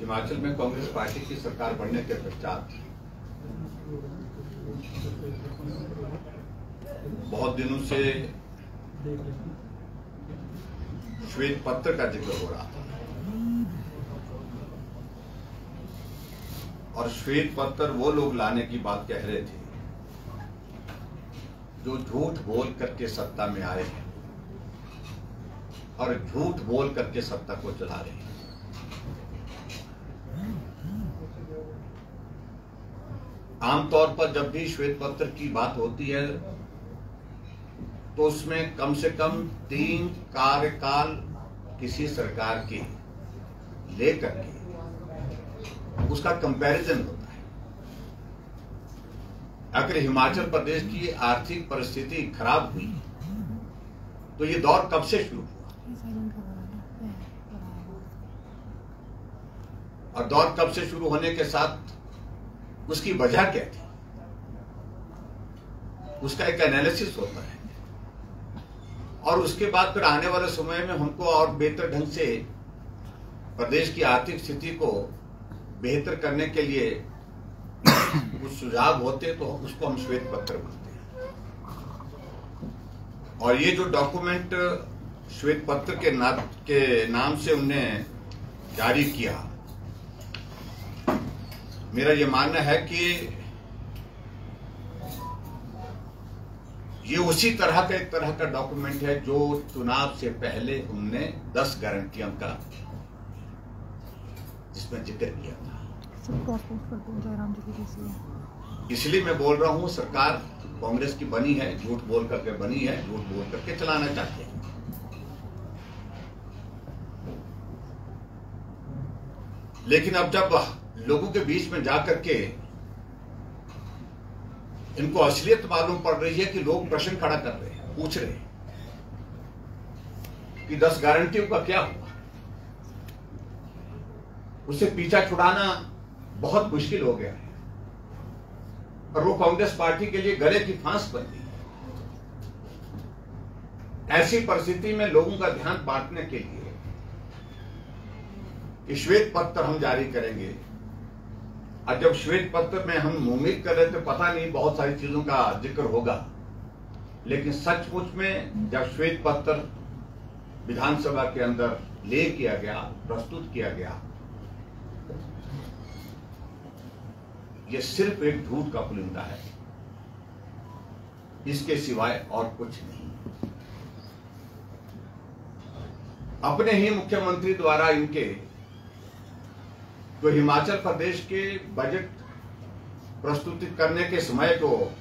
हिमाचल में कांग्रेस पार्टी की सरकार बनने के पश्चात बहुत दिनों से श्वेत पत्र का जिक्र हो रहा था और श्वेत पत्र वो लोग लाने की बात कह रहे थे जो झूठ बोल करके सत्ता में आए हैं और झूठ बोल करके सत्ता को चला रहे हैं। आमतौर पर जब भी श्वेत पत्र की बात होती है तो उसमें कम से कम 3 कार्यकाल किसी सरकार के लेकर के उसका कंपैरिजन होता है। अगर हिमाचल प्रदेश की आर्थिक परिस्थिति खराब हुई तो ये दौर कब से शुरू हुआ और दौर कब से शुरू होने के साथ उसकी वजह क्या थी, उसका एक एनालिसिस होता है और उसके बाद फिर आने वाले समय में हमको और बेहतर ढंग से प्रदेश की आर्थिक स्थिति को बेहतर करने के लिए कुछ सुझाव होते तो उसको हम श्वेत पत्र बोलते हैं। और ये जो डॉक्यूमेंट श्वेत पत्र के नाम से उनने जारी किया, मेरा ये मानना है कि ये उसी तरह का एक तरह का डॉक्यूमेंट है जो चुनाव से पहले उनने 10 गारंटियों का जिसमें जिक्र किया था। इसलिए मैं बोल रहा हूं सरकार कांग्रेस की बनी है, झूठ बोल करके बनी है, झूठ बोल करके चलाना चाहते हैं। लेकिन अब जब लोगों के बीच में जाकर के इनको असलियत मालूम पड़ रही है कि लोग प्रश्न खड़ा कर रहे हैं, पूछ रहे हैं कि 10 गारंटियों का क्या हुआ, उससे पीछा छुड़ाना बहुत मुश्किल हो गया है और वो कांग्रेस पार्टी के लिए गले की फांस बन गई। ऐसी परिस्थिति में लोगों का ध्यान बांटने के लिए कि श्वेत पत्र हम जारी करेंगे, और जब श्वेत पत्र में हम उम्मीद कर रहे थे पता नहीं बहुत सारी चीजों का जिक्र होगा, लेकिन सचमुच में जब श्वेत पत्र विधानसभा के अंदर ले किया गया, प्रस्तुत किया गया, ये सिर्फ एक झूठ का पुलिंदा है, इसके सिवाय और कुछ नहीं। अपने ही मुख्यमंत्री द्वारा इनके जो हिमाचल प्रदेश के बजट प्रस्तुत करने के समय को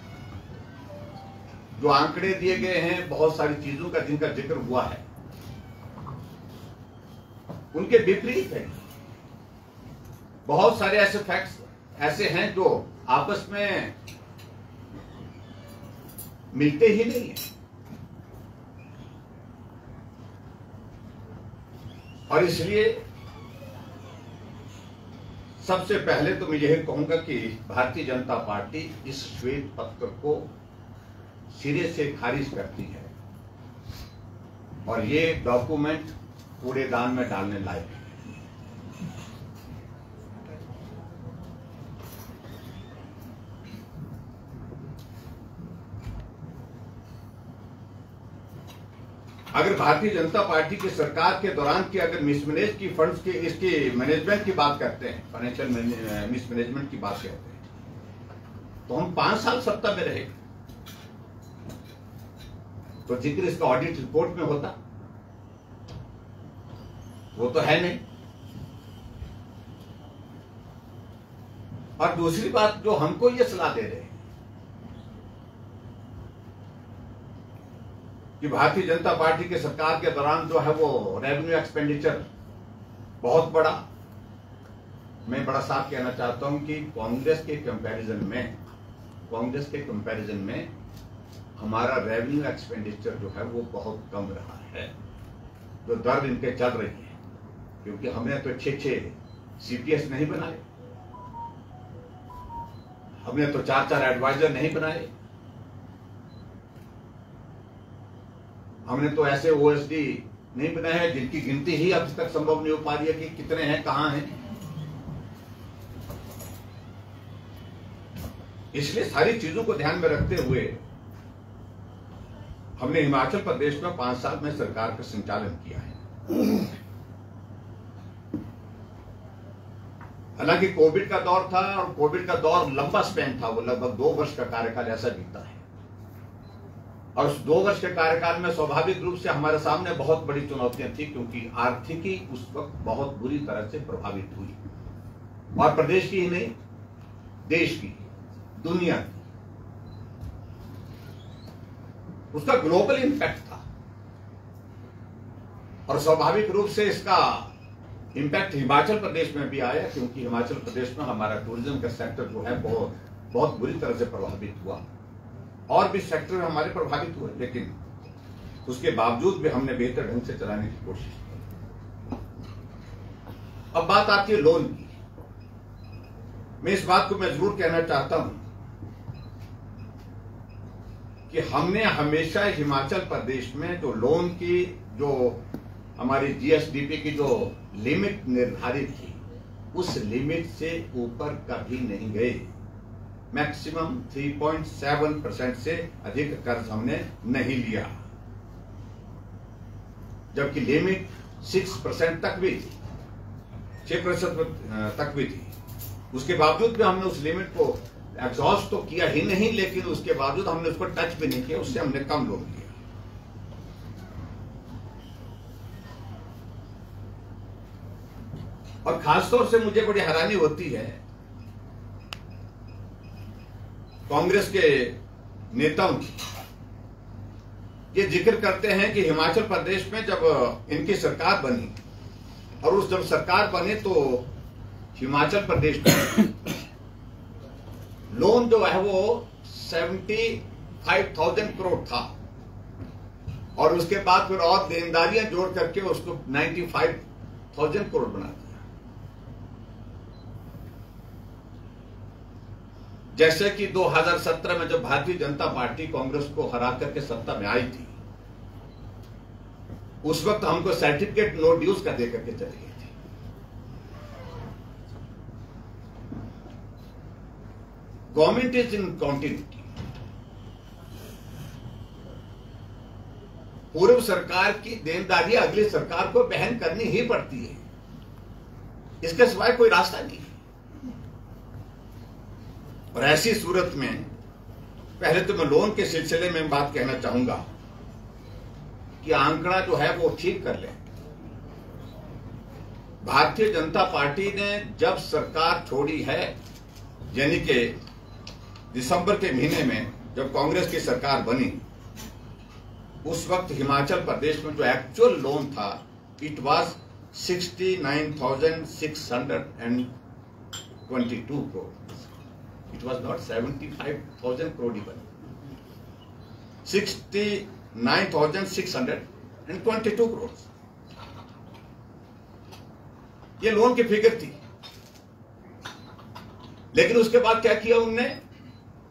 जो आंकड़े दिए गए हैं, बहुत सारी चीजों का जिनका जिक्र हुआ है, उनके विपरीत है। बहुत सारे ऐसे फैक्ट्स ऐसे हैं जो आपस में मिलते ही नहीं है। और इसलिए सबसे पहले तो मैं यही कहूंगा कि भारतीय जनता पार्टी इस श्वेत पत्र को सिरे से खारिज करती है और ये डॉक्यूमेंट कूड़ेदान में डालने लायक है। अगर भारतीय जनता पार्टी की सरकार के दौरान की अगर मिसमैनेज की फंड्स की इसकी मैनेजमेंट की बात करते हैं, फाइनेंशियल मिसमैनेजमेंट की बात करते हैं, तो हम 5 साल सत्ता में रहे तो जिक्र इसका ऑडिट रिपोर्ट में होता, वो तो है नहीं। और दूसरी बात जो हमको ये सलाह दे रहे हैं कि भारतीय जनता पार्टी की सरकार के दौरान जो है वो रेवेन्यू एक्सपेंडिचर बहुत बड़ा, मैं बड़ा साफ कहना चाहता हूं कि कांग्रेस के कंपैरिजन में हमारा रेवेन्यू एक्सपेंडिचर जो है वो बहुत कम रहा है। जो दर इनके चल रही है, क्योंकि हमने तो 6 CPS नहीं बनाए, हमने तो 4 एडवाइजर नहीं बनाए, हमने तो ऐसे OSD नहीं बनाए हैं जिनकी गिनती ही अब तक संभव नहीं हो पा रही है कि कितने हैं, कहां हैं। इसलिए सारी चीजों को ध्यान में रखते हुए हमने हिमाचल प्रदेश में 5 साल में सरकार का संचालन किया है। हालांकि कोविड का दौर था और कोविड का दौर लंबा स्पैन था, वो लगभग 2 वर्ष का कार्यकाल ऐसा बीता है। और उस 2 वर्ष के कार्यकाल में स्वाभाविक रूप से हमारे सामने बहुत बड़ी चुनौतियां थी, क्योंकि आर्थिकी उस वक्त बहुत बुरी तरह से प्रभावित हुई, और प्रदेश की ही नहीं, देश की, दुनिया की। उसका ग्लोबल इंपैक्ट था, और स्वाभाविक रूप से इसका इंपैक्ट हिमाचल प्रदेश में भी आया, क्योंकि हिमाचल प्रदेश में हमारा टूरिज्म का सेक्टर जो है बहुत बुरी तरह से प्रभावित हुआ। और भी सेक्टर हमारे प्रभावित हुए, लेकिन उसके बावजूद भी हमने बेहतर ढंग से चलाने की कोशिश की। अब बात आती है लोन की। मैं इस बात को मैं जरूर कहना चाहता हूं कि हमने हमेशा हिमाचल प्रदेश में जो लोन की, जो हमारी जीएसडीपी की जो लिमिट निर्धारित थी, उस लिमिट से ऊपर कभी नहीं गए। मैक्सिमम 3.7% से अधिक कर्ज हमने नहीं लिया, जबकि लिमिट 6% तक भी थी, 6% तक भी थी। उसके बावजूद भी हमने उस लिमिट को एग्जॉस्ट तो किया ही नहीं, लेकिन उसके बावजूद हमने उसको टच भी नहीं किया, उससे हमने कम लोन लिया। और खासतौर से मुझे बड़ी हैरानी होती है कांग्रेस के नेताओं की। ये जिक्र करते हैं कि हिमाचल प्रदेश में जब इनकी सरकार बनी, और उस जब सरकार बने तो हिमाचल प्रदेश में लोन जो है वो 75,000 करोड़ था, और उसके बाद फिर और देनदारियां जोड़ करके उसको 95,000 करोड़ बना दिया। जैसे कि 2017 में जब भारतीय जनता पार्टी कांग्रेस को हरा करके सत्ता में आई थी, उस वक्त हमको सर्टिफिकेट नो ड्यूज का दे करके चली गई थी। Government is in continuity. पूर्व सरकार की देनदारियां अगली सरकार को वहन करनी ही पड़ती है, इसके सिवाय कोई रास्ता नहीं। और ऐसी सूरत में पहले तो मैं लोन के सिलसिले में बात कहना चाहूंगा कि आंकड़ा जो है वो ठीक कर लें। भारतीय जनता पार्टी ने जब सरकार छोड़ी है, यानी कि दिसंबर के महीने में जब कांग्रेस की सरकार बनी, उस वक्त हिमाचल प्रदेश में जो एक्चुअल लोन था, it was 69,622 crore. It was not 75,000 crore even. 69,622 crores. ये लोन की फिगर थी। लेकिन उसके बाद क्या किया उनने?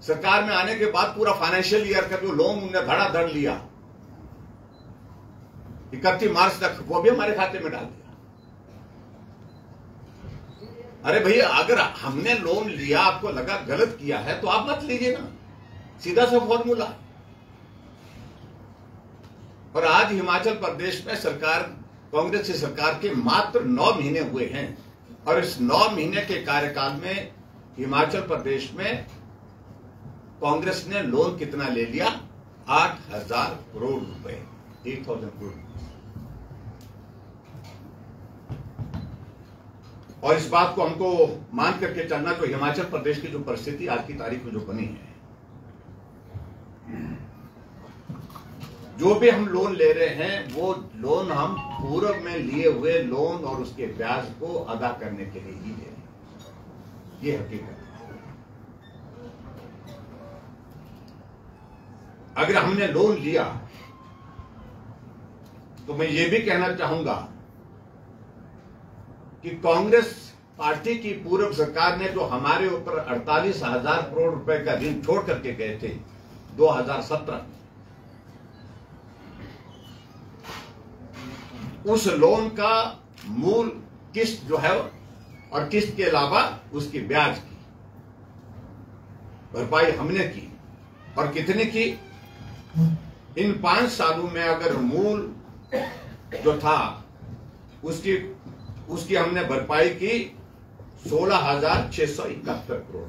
सरकार में आने के बाद पूरा फाइनेंशियल ईयर का जो लोन उनने धड़ाधड़ लिया, 31 मार्च तक, वो भी हमारे खाते में डाल दिया। अरे भैया, अगर हमने लोन लिया, आपको लगा गलत किया है, तो आप मत लीजिए ना, सीधा सा फॉर्मूला। और आज हिमाचल प्रदेश में सरकार, कांग्रेस की सरकार के मात्र 9 महीने हुए हैं, और इस 9 महीने के कार्यकाल में हिमाचल प्रदेश में कांग्रेस ने लोन कितना ले लिया? 8,000 करोड़ रुपए, 8,000 करोड़। और इस बात को हमको मान करके चलना, तो हिमाचल प्रदेश की जो परिस्थिति आज की तारीख में जो बनी है, जो भी हम लोन ले रहे हैं, वो लोन हम पूर्व में लिए हुए लोन और उसके ब्याज को अदा करने के लिए ही ले रहे हैं। ये हकीकत है। अगर हमने लोन लिया, तो मैं ये भी कहना चाहूंगा कि कांग्रेस पार्टी की पूर्व सरकार ने जो हमारे ऊपर 48,000 करोड़ रुपए का ऋण छोड़ करके गए थे 2017, उस लोन का मूल किस्त जो है, और किस्त के अलावा उसकी ब्याज की, भरपाई हमने की। और कितनी की? इन 5 सालों में अगर मूल जो था उसकी हमने भरपाई की 16,671 करोड़,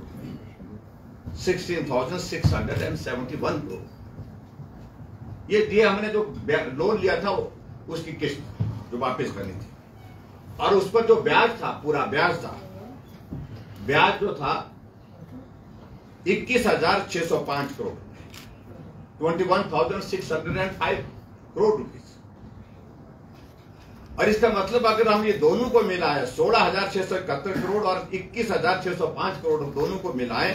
16,671 करोड़। ये हमने जो लोन लिया था उसकी किस्त जो वापस करनी थी, और उस पर जो ब्याज था, पूरा ब्याज था, ब्याज जो था 21,605 करोड़, 21,605 करोड़ रुपीज। और इसका मतलब अगर हम ये दोनों को मिलाएं, 16,671 करोड़ और 21,605 करोड़ दोनों को मिलाएं,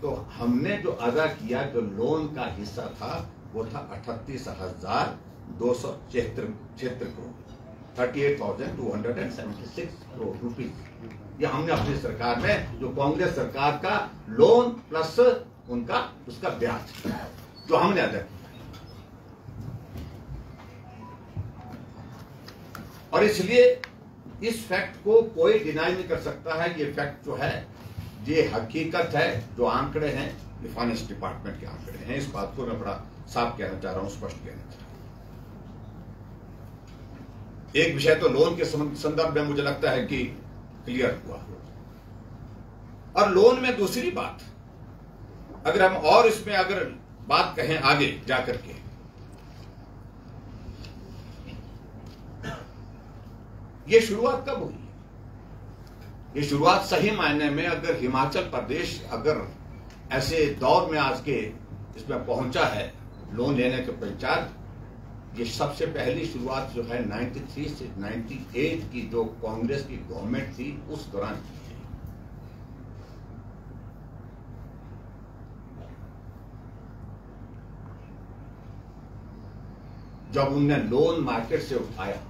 तो हमने जो अदा किया, जो लोन का हिस्सा था, वो था 38,276 करोड़, 38,276 करोड़ रुपीज। ये हमने अपनी सरकार में, जो कांग्रेस सरकार का लोन प्लस उसका ब्याज जो हमने अदा किया। और इसलिए इस फैक्ट को कोई डिनाई नहीं कर सकता है। ये फैक्ट जो है, ये हकीकत है, जो आंकड़े हैं ये फाइनेंस डिपार्टमेंट के आंकड़े हैं। इस बात को मैं बड़ा साफ कहना चाह रहा हूं, स्पष्ट कहना चाह रहा हूं। एक विषय तो लोन के संदर्भ में मुझे लगता है कि क्लियर हुआ। और लोन में दूसरी बात, अगर हम और इसमें अगर बात कहें आगे जाकर के, ये शुरुआत कब हुई? ये शुरुआत सही मायने में अगर हिमाचल प्रदेश अगर ऐसे दौर में आज के इसमें पहुंचा है लोन लेने के पश्चात, ये सबसे पहली शुरुआत जो है 93 से 98 की जो कांग्रेस की गवर्नमेंट थी उस दौरान की है। जब उनने लोन मार्केट से उठाया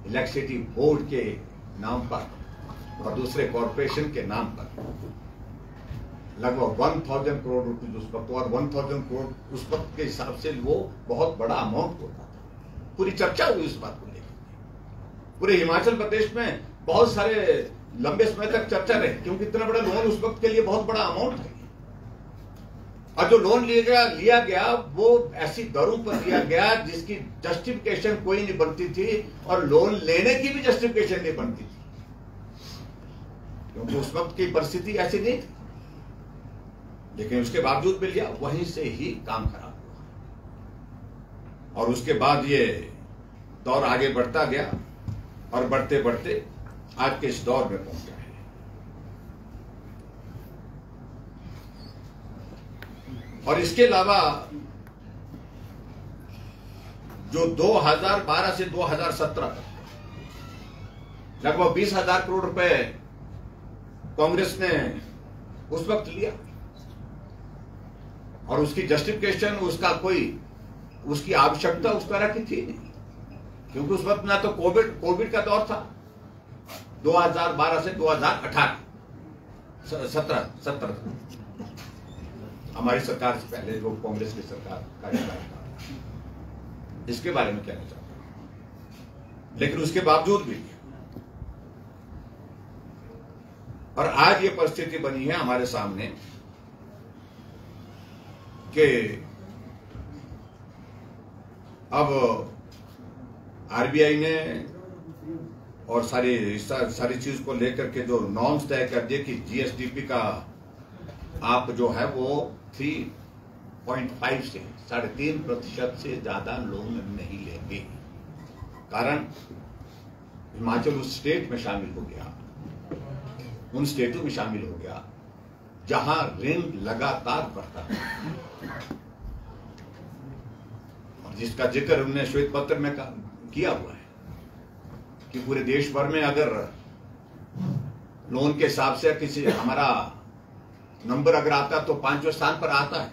इलेक्ट्रिसिटी बोर्ड के नाम पर और दूसरे कॉरपोरेशन के नाम पर, लगभग 1,000 करोड़ रुपीज उस वक्त, और 1,000 करोड़ उस वक्त के हिसाब से वो बहुत बड़ा अमाउंट होता था। पूरी चर्चा हुई इस बात को लेकर, पूरे हिमाचल प्रदेश में बहुत सारे लंबे समय तक चर्चा रही, क्योंकि इतना बड़ा लोन उस वक्त के लिए बहुत बड़ा अमाउंट है। और जो लोन लिया गया वो ऐसी दरों पर लिया गया जिसकी जस्टिफिकेशन कोई नहीं बनती थी, और लोन लेने की भी जस्टिफिकेशन नहीं बनती थी, क्योंकि उस वक्त की परिस्थिति ऐसी नहीं थी। लेकिन उसके बावजूद मिल गया, वहीं से ही काम खराब हुआ। और उसके बाद ये दौर आगे बढ़ता गया, और बढ़ते बढ़ते आज के इस दौर में पहुंचा है। और इसके अलावा जो 2012 से 2017 तक लगभग 20,000 करोड़ रुपए कांग्रेस ने उस वक्त लिया, और उसकी जस्टिफिकेशन, उसकी आवश्यकता उस तरह की थी नहीं, क्योंकि उस वक्त ना तो कोविड का दौर था 2012 से 2018 17 हमारी सरकार से पहले जो कांग्रेस की सरकार कार्यकाल था, इसके बारे में कहना चाहता हूं। लेकिन उसके बावजूद भी, और आज ये परिस्थिति बनी है हमारे सामने कि अब आरबीआई ने और सारी चीज को लेकर के जो नॉर्म्स तय कर दिए कि जीएसडीपी का आप जो है वो 3.5 से 3.5% से ज्यादा लोन नहीं लेंगे। कारण हिमाचल उस स्टेट में शामिल हो गया, उन स्टेटों में शामिल हो गया जहां ऋण लगातार बढ़ता है, और जिसका जिक्र उन्होंने श्वेत पत्र में किया हुआ है कि पूरे देश भर में अगर लोन के हिसाब से किसी हमारा नंबर अगर आता तो 5वें स्थान पर आता है।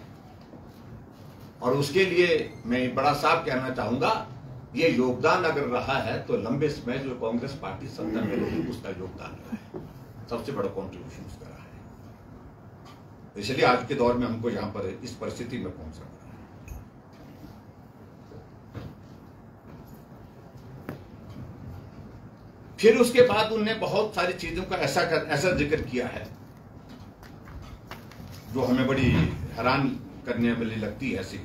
और उसके लिए मैं बड़ा साफ कहना चाहूंगा, ये योगदान अगर रहा है तो लंबे समय जो कांग्रेस पार्टी सत्ता में रही उसका योगदान रहा है, सबसे बड़ा कॉन्ट्रीब्यूशन उसका रहा है। इसलिए आज के दौर में हमको यहां पर इस परिस्थिति में पहुंचना है। फिर उसके बाद उन्होंने बहुत सारी चीजों का ऐसा जिक्र किया है जो हमें बड़ी हैरान करने वाली लगती है ऐसी।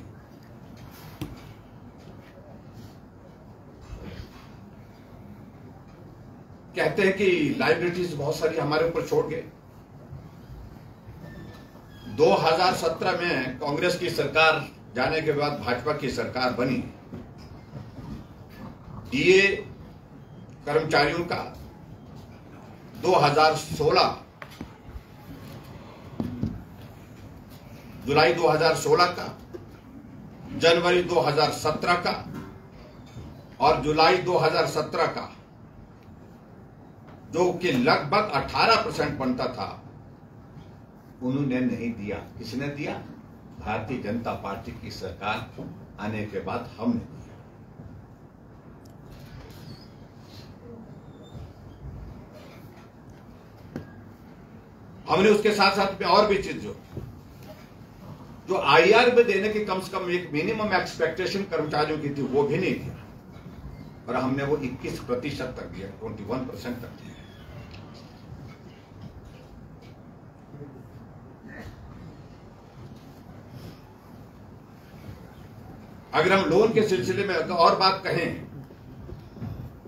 कहते हैं कि लाइबिलिटीज बहुत सारी हमारे ऊपर छोड़ गए। 2017 में कांग्रेस की सरकार जाने के बाद भाजपा की सरकार बनी। डीए कर्मचारियों का 2016 जुलाई 2016 का, जनवरी 2017 का और जुलाई 2017 का जो कि लगभग 18% बनता था, उन्होंने नहीं दिया। किसने दिया? भारतीय जनता पार्टी की सरकार आने के बाद हमने दिया। हमने उसके साथ साथ में और भी चीज जो आईआर में देने की कम से कम एक मिनिमम एक्सपेक्टेशन कर्मचारियों की थी, वो भी नहीं दिया, और हमने वो 21% तक दिया, 21% तक दिया। अगर हम लोन के सिलसिले में और बात कहें,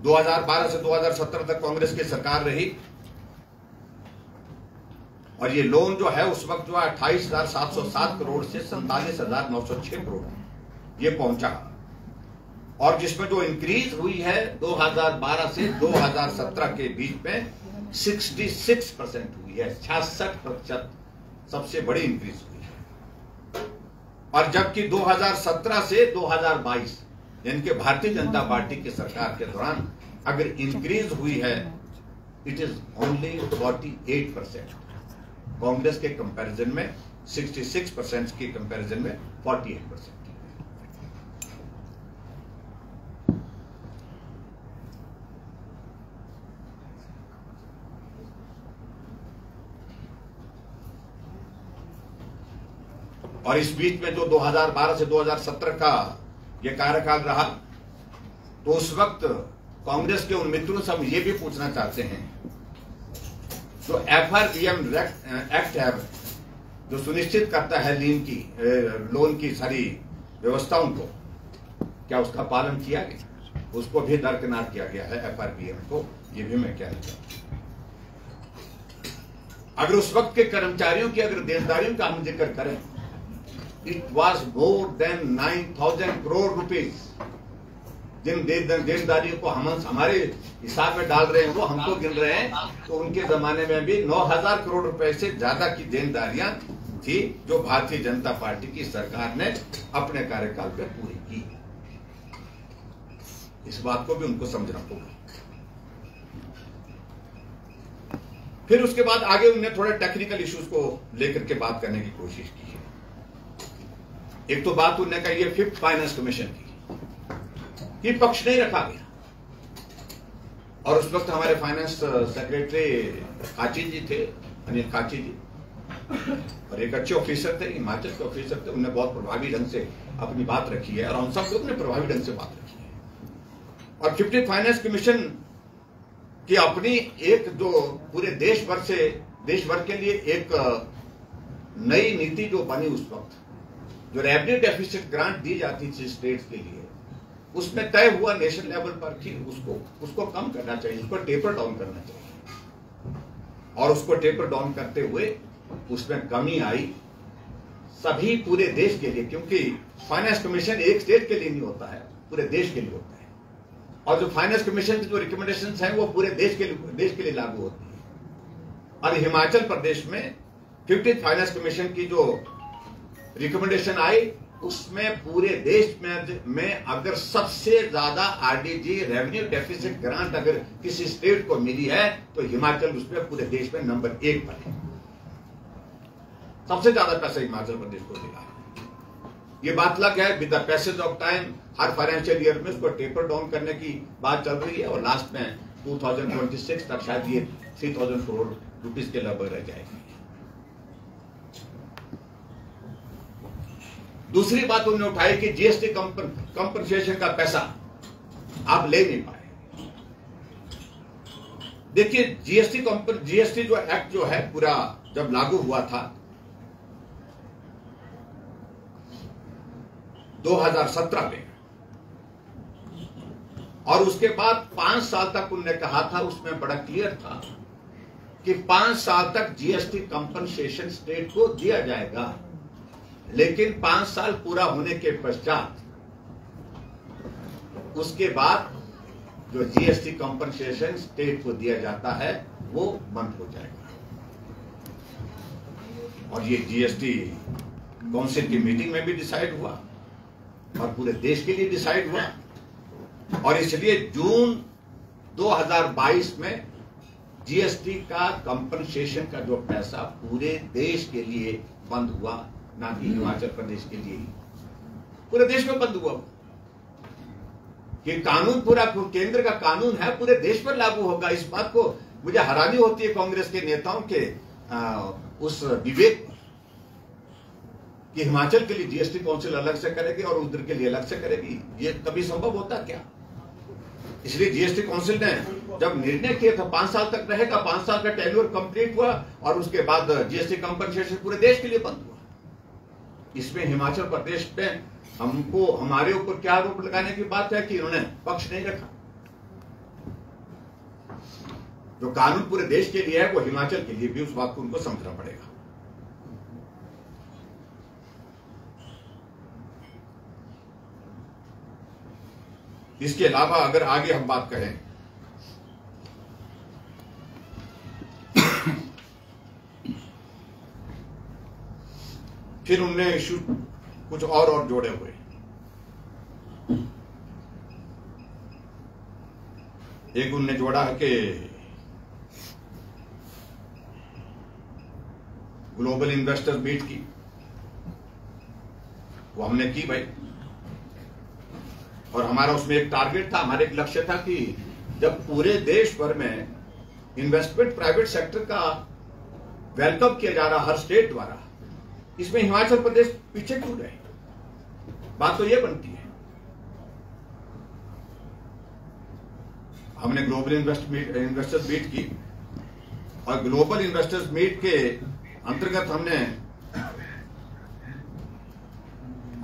2012 से 2017 तक कांग्रेस की सरकार रही, और ये लोन जो है उस वक्त जो है 28,707 करोड़ से 47,906 करोड़ ये पहुंचा, और जिसमें जो इंक्रीज हुई है 2012 से 2017 के बीच में 66% हुई है, 66% सबसे बड़ी इंक्रीज हुई है। और जबकि 2017 से 2022 यानी कि भारतीय जनता पार्टी की सरकार के दौरान अगर इंक्रीज हुई है, इट इज ओनली 48%। कांग्रेस के कंपैरिजन में 66% के कंपैरिजन में 48%। और इस बीच में जो 2012 से 2017 का ये कार्यकाल रहा, तो उस वक्त कांग्रेस के उन मित्रों से हम ये भी पूछना चाहते हैं, जो FRBM एक्ट है जो सुनिश्चित करता है लोन की सारी व्यवस्थाओं को, क्या उसका पालन किया गया? उसको भी दरकिनार किया गया है FRBM को, ये भी मैं कहना चाहता हूं। अगर उस वक्त के कर्मचारियों की अगर देनदारियों का हम जिक्र करें, it was more than 9,000 crore rupees. जिन देनदारियों को हम हमारे हिसाब में डाल रहे हैं, वो हमको गिन रहे हैं, तो उनके जमाने में भी 9,000 करोड़ रुपए से ज्यादा की देनदारियां थी, जो भारतीय जनता पार्टी की सरकार ने अपने कार्यकाल पे पूरी की। इस बात को भी उनको समझना होगा। फिर उसके बाद आगे उन्होंने थोड़े टेक्निकल इश्यूज को लेकर के बात करने की कोशिश की है। एक तो बात उन्होंने कही है 5th फाइनेंस कमीशन की, ये पक्ष नहीं रखा गया, और उस वक्त हमारे फाइनेंस सेक्रेटरी काची जी थे, अनिल काची जी, और एक अच्छे ऑफिसर थे, हिमाचल के ऑफिसर थे। उन्होंने बहुत प्रभावी ढंग से अपनी बात रखी है, और हम सब लोग ने प्रभावी ढंग से बात रखी है। और 5th फाइनेंस कमीशन की अपनी एक जो पूरे देश भर के लिए एक नई नीति जो बनी उस वक्त, जो रेवेन्यू डेफिसिट ग्रांट दी जाती थी स्टेट्स के लिए, उसमें तय हुआ नेशनल लेवल पर कि उसको कम करना चाहिए, उसको टेपर डाउन करना चाहिए, और उसको टेपर डाउन करते हुए उसमें कमी आई सभी पूरे देश के लिए, क्योंकि फाइनेंस कमीशन एक स्टेट के लिए नहीं होता है, पूरे देश के लिए होता है, और जो फाइनेंस कमीशन की जो रिकमेंडेशंस हैं वो पूरे देश के लिए लागू होती है। और हिमाचल प्रदेश में 15th फाइनेंस कमीशन की जो रिकमेंडेशन आई, उसमें पूरे देश में अगर सबसे ज्यादा आरडीजी रेवेन्यू डेफिसिट ग्रांट अगर किसी स्टेट को मिली है, तो हिमाचल उसमें पूरे देश में नंबर 1 पर है। सबसे ज्यादा पैसा हिमाचल प्रदेश को मिला है। ये बात लग है, with the passage of time her financial year में उसको टेपर डाउन करने की बात चल रही है, और लास्ट में 2026 तक शायद ये 3,000 करोड़ रुपीज के लगभग रह जाएगी। दूसरी बात उन्होंने उठाई कि जीएसटी कंपनसेशन का पैसा आप ले नहीं पाए। देखिए, जीएसटी जो एक्ट जो है पूरा जब लागू हुआ था, 2017 में, और उसके बाद 5 साल तक उन्होंने कहा था, उसमें बड़ा क्लियर था कि 5 साल तक जीएसटी कंपनसेशन स्टेट को दिया जाएगा। लेकिन 5 साल पूरा होने के पश्चात उसके बाद जो जीएसटी कंपनसेशन स्टेट को दिया जाता है वो बंद हो जाएगा। और ये जीएसटी काउंसिल की मीटिंग में भी डिसाइड हुआ और पूरे देश के लिए डिसाइड हुआ, और इसलिए जून 2022 में जीएसटी का कंपनसेशन का जो पैसा पूरे देश के लिए बंद हुआ, ना कि हिमाचल प्रदेश के लिए, पूरे देश में बंद हुआ। कि कानून पूरा केंद्र का कानून है, पूरे देश पर लागू होगा। इस बात को मुझे हैरानी होती है कांग्रेस के नेताओं के उस विवेक कि हिमाचल के लिए जीएसटी काउंसिल अलग से करेगी और उधर के लिए अलग से करेगी। ये कभी संभव होता क्या? इसलिए जीएसटी काउंसिल ने जब निर्णय किया था 5 साल तक रहेगा, 5 साल का टेन्योर कंप्लीट हुआ और उसके बाद जीएसटी कंपनसेशन पूरे देश के लिए बंद हुआ। इसमें हिमाचल प्रदेश पे हमको हमारे ऊपर क्या आरोप लगाने की बात है कि इन्होंने पक्ष नहीं रखा। जो कानून पूरे देश के लिए है वो हिमाचल के लिए भी उस बात को उनको समझना पड़ेगा। इसके अलावा अगर आगे हम बात करें फिर उनने इशू कुछ और जोड़े हुए। एक उनने जोड़ा है कि ग्लोबल इन्वेस्टर्स मीट की, वो हमने की भाई, और हमारा उसमें एक टारगेट था, हमारे एक लक्ष्य था कि जब पूरे देश भर में इन्वेस्टमेंट प्राइवेट सेक्टर का वेलकम किया जा रहा हर स्टेट द्वारा, इसमें हिमाचल प्रदेश पीछे क्यों रहे? बात तो ये बनती है। हमने ग्लोबल इन्वेस्टर्स मीट की, और ग्लोबल इन्वेस्टर्स मीट के अंतर्गत हमने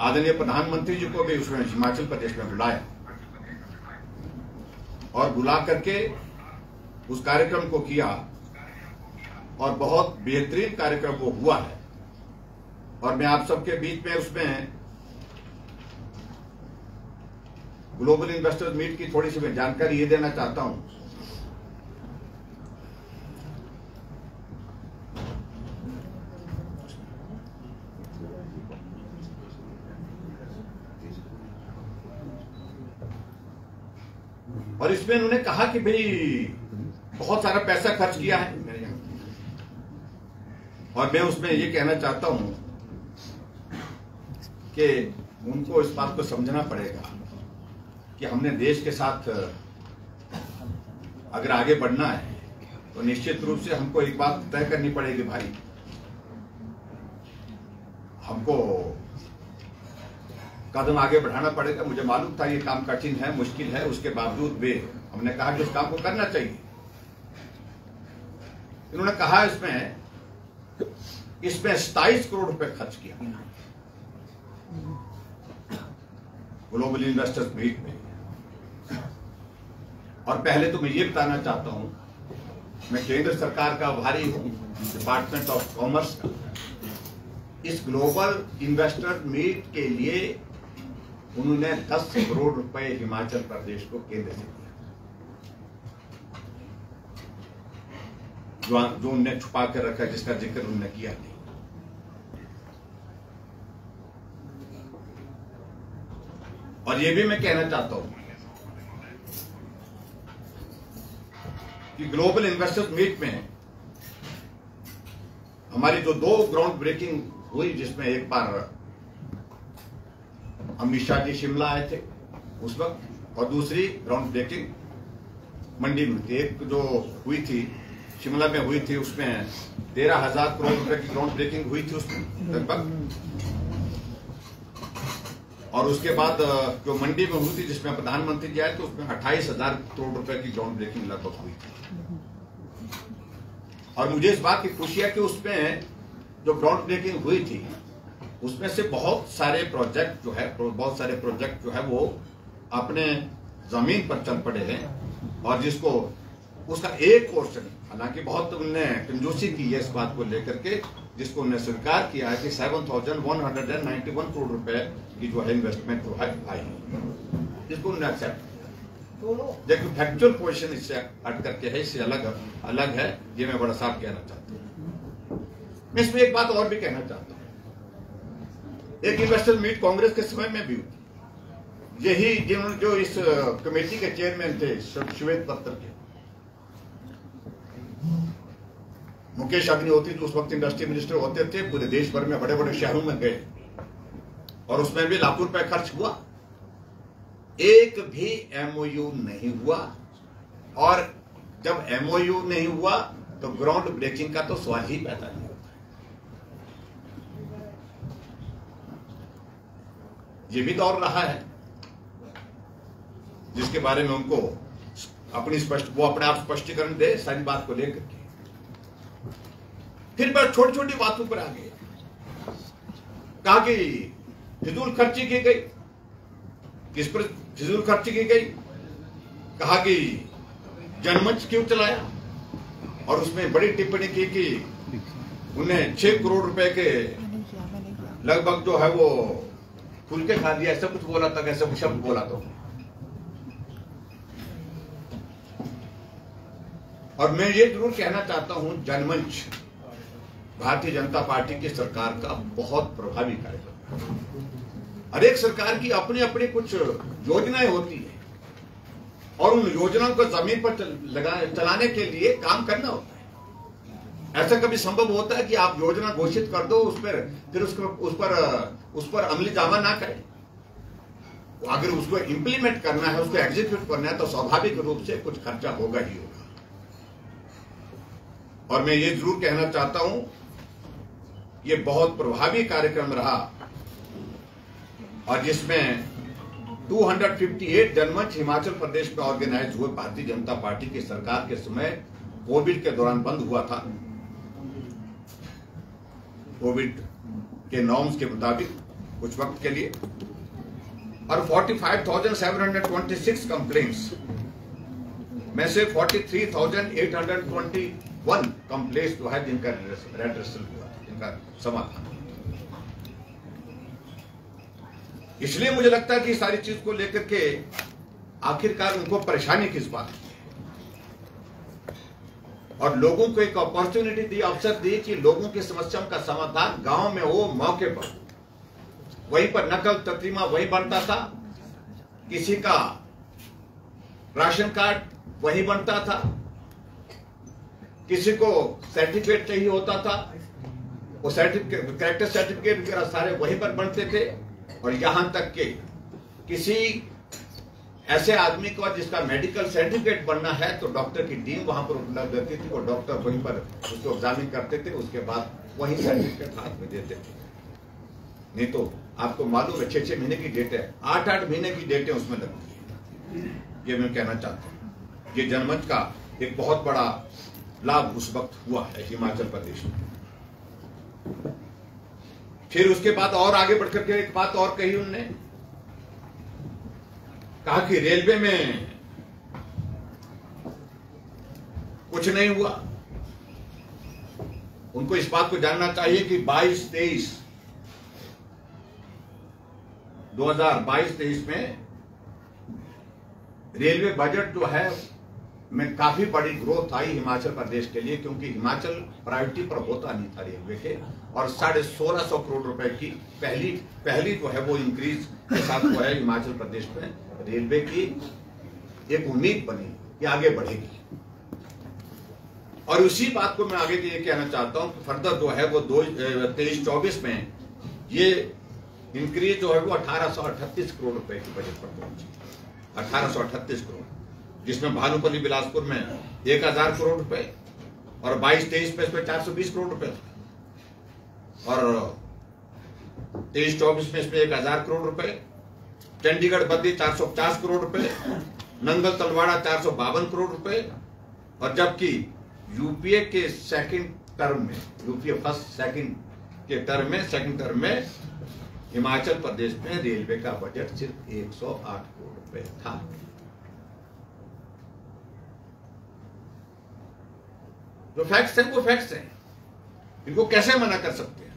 आदरणीय प्रधानमंत्री जी को भी उसमें हिमाचल प्रदेश में बुलाया, और बुला करके उस कार्यक्रम को किया, और बहुत बेहतरीन कार्यक्रम वो हुआ है। और मैं आप सबके बीच में उसमें ग्लोबल इन्वेस्टर्स मीट की थोड़ी सी मैं जानकारी ये देना चाहता हूं। और इसमें उन्होंने कहा कि भाई बहुत सारा पैसा खर्च किया है मेरे यहां, और मैं उसमें ये कहना चाहता हूं कि उनको इस बात को समझना पड़ेगा कि हमने देश के साथ अगर आगे बढ़ना है तो निश्चित रूप से हमको एक बात तय करनी पड़ेगी भाई, हमको कदम आगे बढ़ाना पड़ेगा। मुझे मालूम था ये काम कठिन है, मुश्किल है, उसके बावजूद भी हमने कहा कि उस काम को करना चाहिए। इन्होंने कहा इसमें 27 करोड़ रुपए खर्च किया गया ग्लोबल इन्वेस्टर्स मीट में। और पहले तो मैं ये बताना चाहता हूं, मैं केंद्र सरकार का आभारी हूं, डिपार्टमेंट ऑफ कॉमर्स का। इस ग्लोबल इन्वेस्टर मीट के लिए उन्होंने 10 करोड़ रुपए हिमाचल प्रदेश को केंद्र से दिया, जो उन्होंने छुपा कर रखा, जिसका जिक्र उन्होंने किया नहीं। और ये भी मैं कहना चाहता हूं कि ग्लोबल इन्वेस्टर्स मीट में हमारी जो 2 ग्राउंड ब्रेकिंग हुई, जिसमें एक बार अमित शाह जी शिमला आए थे उस वक्त, और दूसरी ग्राउंड ब्रेकिंग मंडी में थी। एक जो हुई थी शिमला में हुई थी, उसमें 13,000 करोड़ रुपए की ग्राउंड ब्रेकिंग हुई थी उसमें लगभग, और उसके बाद जो मंडी में हुई थी जिसमें प्रधानमंत्री जी आए थे, उसमें 28,000 करोड़ रुपए की ग्राउंड ब्रेकिंग लगभग हुई थी। और मुझे इस बात की खुशी है कि उसमें जो ग्राउंड ब्रेकिंग हुई थी उसमें से बहुत सारे प्रोजेक्ट जो है वो अपने जमीन पर चल पड़े हैं, और जिसको उसका एक पोर्शन, हालांकि बहुत उनने कंजूसी की है इस बात को लेकर के, जिसको उन्होंने स्वीकार किया है कि 7,191 करोड़ रुपए की जो है इन्वेस्टमेंट जो है आई है, जिसको उन्होंने एक्सेप्ट किया। देखो फैक्चुअल पोजीशन इससे हट करके है, इससे अलग है, ये मैं बड़ा साफ कहना चाहता हूँ। मैं इसमें एक बात और भी कहना चाहता हूँ, एक इन्वेस्टर मीट कांग्रेस के समय में भी हुई, यही जिन्होंने जो इस कमेटी के चेयरमैन थे श्वेत पत्र के मुकेश अग्निहोत्री, जो उस वक्त इंडस्ट्री मिनिस्टर होते थे, पूरे देश भर में बड़े बड़े शहरों में गए और उसमें भी लाखों रुपए खर्च हुआ, एक भी एमओयू नहीं हुआ। और जब एमओयू नहीं हुआ तो ग्राउंड ब्रेकिंग का तो सवाल ही पैदा नहीं होता। ये भी दौर रहा है जिसके बारे में उनको वो अपने आप स्पष्टीकरण दे सारी बात को लेकर के। फिर बस छोटी छोटी बातों पर आ गए, कहा कि फिजूल खर्ची की गई। किस पर फिजूल खर्ची की गई? कहा कि जनमंच क्यों चलाया, और उसमें बड़ी टिप्पणी की कि उन्हें 6 करोड़ रुपए के लगभग जो है वो फूल के खा दिया, ऐसा कुछ बोला था, ऐसा कुछ शब्द बोला था। और मैं ये जरूर कहना चाहता हूं, जनमंच भारतीय जनता पार्टी की सरकार का बहुत प्रभावी कार्यक्रम है। हर एक सरकार की अपनी अपनी कुछ योजनाएं होती है, और उन योजनाओं को जमीन पर चलाने के लिए काम करना होता है। ऐसा कभी संभव होता है कि आप योजना घोषित कर दो, उस पर फिर उस पर अमली जामा ना करें। अगर उसको इम्प्लीमेंट करना है, उसको एग्जीक्यूट करना है, तो स्वाभाविक रूप से कुछ खर्चा होगा ही होगा। और मैं ये जरूर कहना चाहता हूं, ये बहुत प्रभावी कार्यक्रम रहा, और जिसमें 258 जनमंच हिमाचल प्रदेश में ऑर्गेनाइज हुए। भारतीय जनता पार्टी की सरकार के समय कोविड के दौरान बंद हुआ था, कोविड के नॉर्म्स के मुताबिक कुछ वक्त के लिए, और 45,726 कंप्लेंट्स में से 43,821 कंप्लेंट्स जो है जिनका रेड्रेसल हुआ, जिनका समाधान। इसलिए मुझे लगता है कि सारी चीज को लेकर के आखिरकार उनको परेशानी किस बात की, और लोगों को एक अपॉर्चुनिटी दी, अवसर दी कि लोगों की समस्याओं का समाधान गांव में हो, मौके पर। वहीं पर नकल तकरीमा वही बनता था, किसी का राशन कार्ड वही बनता था, किसी को सर्टिफिकेट चाहिए होता था, वो सर्टिफिकेट, कैरेक्टर सर्टिफिकेट वगैरह सारे वहीं पर बनते थे। और यहां तक कि किसी ऐसे आदमी को जिसका मेडिकल सर्टिफिकेट बनना है तो डॉक्टर की टीम वहां पर उपलब्ध रहती थी, वो डॉक्टर वहीं पर उसको एग्जामिन करते थे, उसके बाद वही सर्टिफिकेट हाथ में देते थे। नहीं तो आपको मालूम है 6-6 महीने की डेट है, 8-8 महीने की डेटें उसमें लगती है। ये मैं कहना चाहता हूं, ये जनमंच का एक बहुत बड़ा लाभ उस वक्त हुआ है हिमाचल प्रदेश में। फिर उसके बाद और आगे बढ़कर के एक बात और कही उन्होंने, कहा कि रेलवे में कुछ नहीं हुआ। उनको इस बात को जानना चाहिए कि 2022-23 में रेलवे बजट जो है में काफी बड़ी ग्रोथ आई हिमाचल प्रदेश के लिए, क्योंकि हिमाचल प्रायोरिटी पर होता नहीं था रेलवे के, और 1650 करोड़ रुपए की पहली जो है वो इंक्रीज के साथ जो है हिमाचल प्रदेश में रेलवे की एक उम्मीद बनी कि आगे बढ़ेगी। और उसी बात को मैं आगे ये कहना चाहता हूं कि फर्दर जो है वो 23-24 में ये इंक्रीज जो है वो 1838 करोड़ रुपए की बजट पर पहुंची, 1838 करोड़, जिसमें भानुपल्ली बिलासपुर में 1000 करोड़ रुपए, और 22-23 में इसमें 420 करोड़ रुपए, और 23-24 में इसमें 1000 करोड़ रुपए, चंडीगढ़ बद्दी 450 करोड़ रुपए, नंगल तलवाड़ा 452 करोड़ रुपए, और जबकि यूपीए के सेकंड टर्म में, यूपीए फर्स्ट सेकंड के टर्म में, सेकंड टर्म में हिमाचल प्रदेश में रेलवे का बजट सिर्फ 108 करोड़ रुपए था। जो फैक्ट्स हैं वो फैक्ट्स हैं, इनको कैसे मना कर सकते हैं?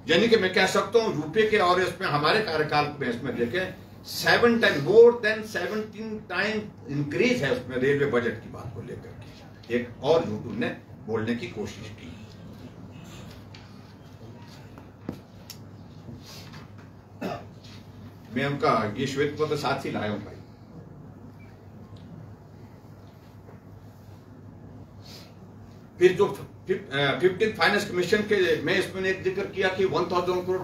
यानी कि मैं कह सकता हूं रुपये के, और इसमें हमारे कार्यकाल में इसमें देखें 7 time more than 17 time increase है उसमें रेलवे बजट की बात को लेकर के। एक और यूट्यूब ने बोलने की कोशिश की। मैं उनका ये श्वेत पत्र साथ ही लाया हूं भाई। फिर जो 15th फाइनेंस कमीशन के में इसमें एक जिक्र किया कि 1000 crore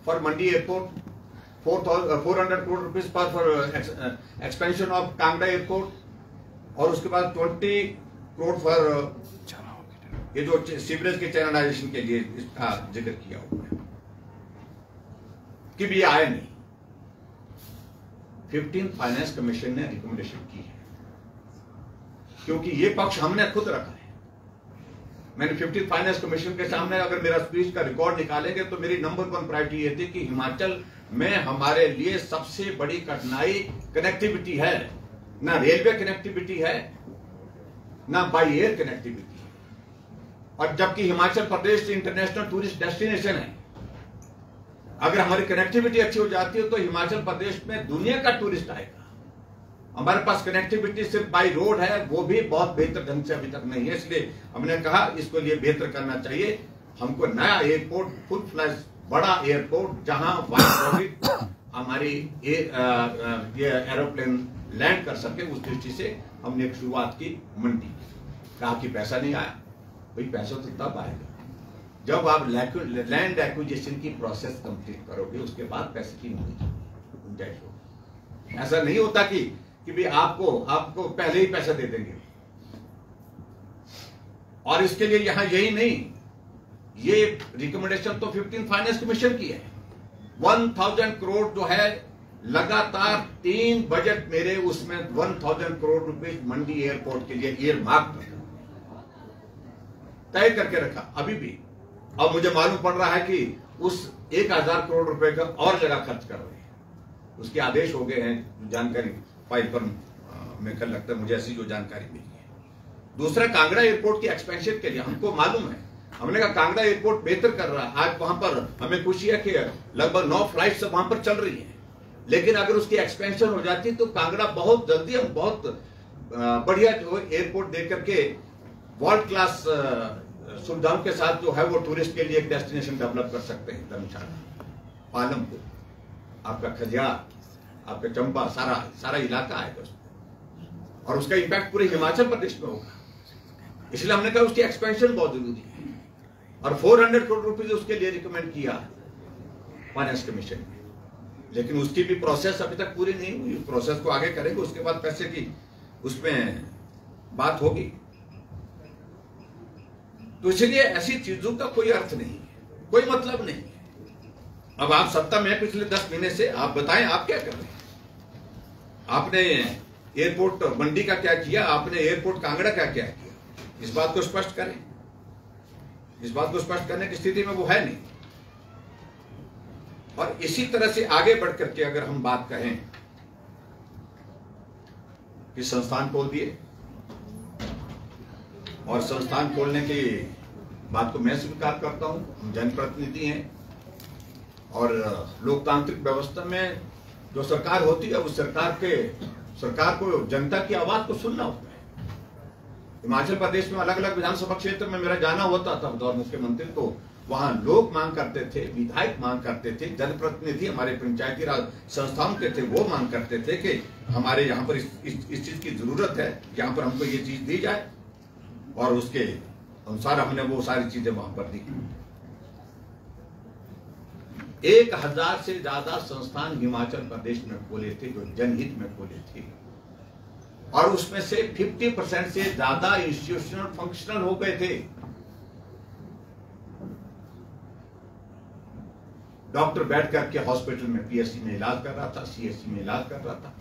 for Mandi airport, 400 crore rupees for expansion of Kangra airport, और उसके बाद 20 करोड़ फॉर ये जो सीवरेज के चैनलाइजेशन के लिए इसका जिक्र किया हुआ है कि भी आए नहीं। 15th फाइनेंस कमीशन ने रिकमेंडेशन की है, क्योंकि ये पक्ष हमने खुद रखा है। मैंने 15th फाइनेंस कमीशन के सामने अगर मेरा स्पीच का रिकॉर्ड निकालेंगे तो मेरी नंबर 1 प्रायोरिटी ये थी कि हिमाचल में हमारे लिए सबसे बड़ी कठिनाई कनेक्टिविटी है। ना रेलवे कनेक्टिविटी है, ना बाई एयर कनेक्टिविटी है, और जबकि Himachal Pradesh international tourist destination है। अगर हमारी कनेक्टिविटी अच्छी हो जाती है तो हिमाचल प्रदेश में दुनिया का टूरिस्ट आएगा। हमारे पास कनेक्टिविटी सिर्फ बाई रोड है, वो भी बहुत बेहतर ढंग से अभी तक नहीं है, इसलिए हमने कहा इसको लिए बेहतर करना चाहिए। हमको नया एयरपोर्ट, फुल फ्लैश बड़ा एयरपोर्ट, जहां हमारी ये एरोप्लेन लैंड कर सके, उस दृष्टि से हमने एक शुरुआत की मंडी की। कहा कि पैसा नहीं आया, भाई पैसा तो तब आएगा जब आप लैंड एक्विजिशन की प्रोसेस कंप्लीट करोगे, उसके बाद पैसे की गुंजाइश होगी। ऐसा नहीं होता कि भाई आपको पहले ही पैसा दे देंगे। और इसके लिए यहां यही नहीं, ये रिकमेंडेशन तो 15th फाइनेंस कमीशन की है। 1000 करोड़ जो है लगातार 3 बजट मेरे, उसमें 1000 करोड़ रुपए मंडी एयरपोर्ट के लिए ईयर मार्क तय करके रखा अभी भी। अब मुझे मालूम पड़ रहा है कि उस 1000 करोड़ रुपए का और जगह खर्च कर रहे हैं, उसके आदेश हो गए हैं। जानकारी फाइल पर मैं कल लगता है मुझे ऐसी जो जानकारी मिली है। दूसरा, कांगड़ा एयरपोर्ट की एक्सपेंशन के लिए हमको मालूम है, हमने कहा कांगड़ा एयरपोर्ट बेहतर कर रहा है। आज वहां पर हमें खुशी है कि लगभग 9 फ्लाइट्स वहां पर चल रही है, लेकिन अगर उसकी एक्सपेंशन हो जाती तो कांगड़ा बहुत जल्दी हम बहुत बढ़िया एयरपोर्ट दे करके वर्ल्ड क्लास सुविधाओं के साथ जो है वो टूरिस्ट के लिए एक डेस्टिनेशन डेवलप कर सकते हैं। धर्मशाला, पालमपुर, आपका खजियार, आपका चंबा, सारा इलाका आएगा उसमें, और उसका इम्पैक्ट पूरे हिमाचल प्रदेश में होगा। इसलिए हमने कहा उसकी एक्सपेंशन बहुत जरूरी है, और 400 करोड़ रुपीज उसके लिए रिकमेंड किया फाइनेंस कमीशन ने। लेकिन उसकी भी प्रोसेस अभी तक पूरी नहीं हुई, प्रोसेस को आगे करेंगे, उसके बाद पैसे की उसमें बात होगी। तो इसलिए ऐसी चीजों का कोई अर्थ नहीं है, कोई मतलब नहीं है। अब आप सत्ता में पिछले 10 महीने से, आप बताएं आप क्या कर रहे हैं? आपने एयरपोर्ट मंडी का क्या किया, आपने एयरपोर्ट कांगड़ा का क्या किया? इस बात को स्पष्ट करें। इस बात को स्पष्ट करने की स्थिति में वो है नहीं। और इसी तरह से आगे बढ़ करके अगर हम बात करें कि संस्थान खोल दिए, और संस्थान खोलने की बात को मैं स्वीकार करता हूं, हम जनप्रतिनिधि हैं, और लोकतांत्रिक व्यवस्था में जो सरकार होती है उस सरकार को जनता की आवाज को सुनना होता है। हिमाचल प्रदेश में अलग अलग विधानसभा क्षेत्र में मेरा जाना होता था बतौर मुख्यमंत्री, तो वहां लोग मांग करते थे, विधायक मांग करते थे, जनप्रतिनिधि हमारे पंचायती राज संस्थाओं के थे, वो मांग करते थे कि हमारे यहाँ पर इस चीज की जरूरत है, यहाँ पर हमको ये चीज दी जाए, और उसके अनुसार हमने वो सारी चीजें वहां पर दी। 1000 से ज्यादा संस्थान हिमाचल प्रदेश में खोले थे जो जनहित में खोले थे, और उसमें से 50% से ज्यादा इंस्टीट्यूशनल फंक्शनल हो गए थे। डॉक्टर बैठ करके हॉस्पिटल में, पीएससी में इलाज कर रहा था, सीएससी में इलाज कर रहा था,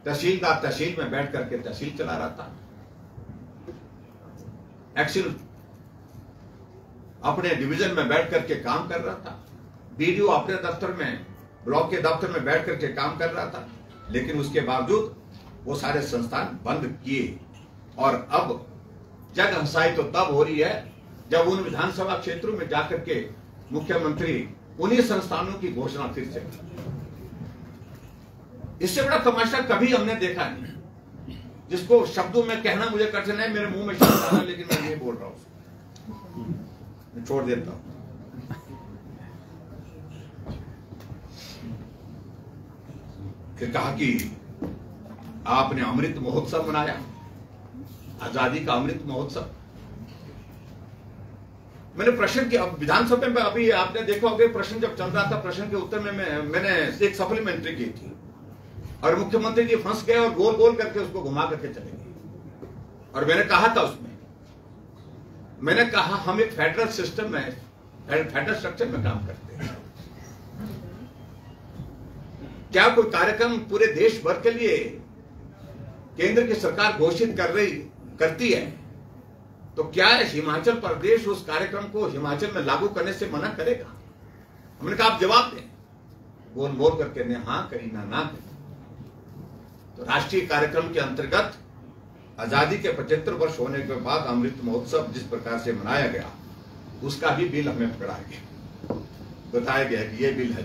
तहसीलदार तहसील में बैठ करके तहसील चला रहा था। एक्सीडेंट अपने डिवीजन में बैठ करके काम कर रहा था, बीडीओ अपने दफ्तर में, ब्लॉक के दफ्तर में बैठ करके काम कर रहा था, लेकिन उसके बावजूद वो सारे संस्थान बंद किए। और अब जग हंसाई तो तब हो रही है जब उन विधानसभा क्षेत्रों में जाकर के मुख्यमंत्री उन्हीं संस्थानों की घोषणा फिर से। इससे बड़ा तमाशा कभी हमने देखा नहीं, जिसको शब्दों में कहना मुझे कठिन है, मेरे मुंह में शब्द आ रहा है, लेकिन मैं ये बोल रहा हूं, मैं छोड़ देता हूं। फिर कहा कि आपने अमृत महोत्सव मनाया, आजादी का अमृत महोत्सव। मैंने प्रश्न किया विधानसभा में, अभी आपने देखा होगा प्रश्न जब चल रहा था, प्रश्न के उत्तर में मैंने एक सप्लीमेंट्री की थी और मुख्यमंत्री जी फंस गए और गोल गोल करके उसको घुमा करके चले गए। और मैंने कहा था उसमें, मैंने कहा हम एक फेडरल सिस्टम में, फेडरल स्ट्रक्चर में काम करते हैं। क्या कोई कार्यक्रम पूरे देश भर के लिए केंद्र की सरकार घोषित करती है, तो क्या हिमाचल प्रदेश उस कार्यक्रम को हिमाचल में लागू करने से मना करेगा? हमने कहा आप जवाब दें। बोल बोल करके ने हाँ करी ना करी। तो राष्ट्रीय कार्यक्रम के अंतर्गत आजादी के 75 वर्ष होने के बाद अमृत महोत्सव जिस प्रकार से मनाया गया, उसका भी बिल हमें पकड़ाया गया, बताया गया कि ये बिल है,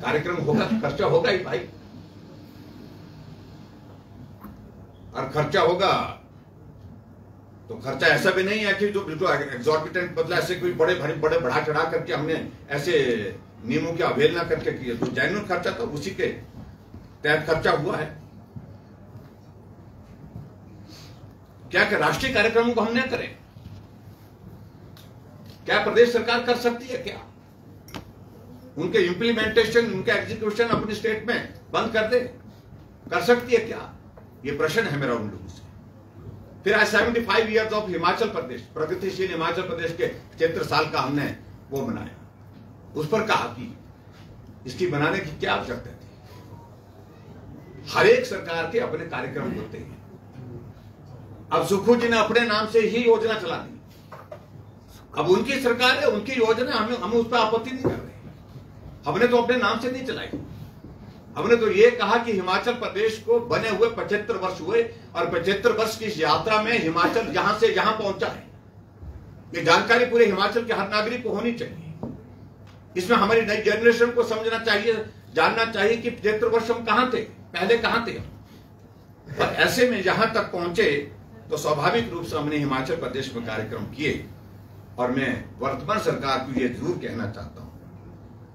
कार्यक्रम होगा तो खर्चा होगा ही भाई। और खर्चा होगा तो खर्चा ऐसा भी नहीं है कि जो बिल्कुल एग्जॉर्बिटेंट, मतलब ऐसे कोई बड़े बढ़ा चढ़ा करके हमने ऐसे नियमों की अवहेलना करके किया। जो जेन्युइन खर्चा था उसी के तहत खर्चा हुआ है। क्या राष्ट्रीय कार्यक्रमों को हम न करें? क्या प्रदेश सरकार कर सकती है? क्या उनके इंप्लीमेंटेशन, उनके एग्जीक्यूशन अपनी स्टेट में बंद कर दे? कर सकती है क्या? ये प्रश्न है मेरा उन लोगों से। फिर आज 75 ईयर्स ऑफ हिमाचल प्रदेश, प्रगतिशील हिमाचल प्रदेश के 75 साल का हमने वो मनाया। उस पर कहा कि इसकी बनाने की क्या आवश्यकता थी? हर एक सरकार के अपने कार्यक्रम होते हैं। अब सुखू जी ने अपने नाम से ही योजना चला दी। अब उनकी सरकार है, उनकी योजना, हम उस पर आपत्ति नहीं कर रहे। हमने तो अपने नाम से नहीं चलाई। हमने तो ये कहा कि हिमाचल प्रदेश को बने हुए 75 वर्ष हुए और 75 वर्ष की इस यात्रा में हिमाचल यहां से यहां पहुंचा है, ये जानकारी पूरे हिमाचल के हर नागरिक को होनी चाहिए। इसमें हमारी नई जनरेशन को समझना चाहिए, जानना चाहिए कि 75 वर्ष हम कहां थे, पहले कहां थे। और ऐसे में यहां तक पहुंचे तो स्वाभाविक रूप से हमने हिमाचल प्रदेश में कार्यक्रम किए। और मैं वर्तमान सरकार को यह जरूर कहना चाहता हूं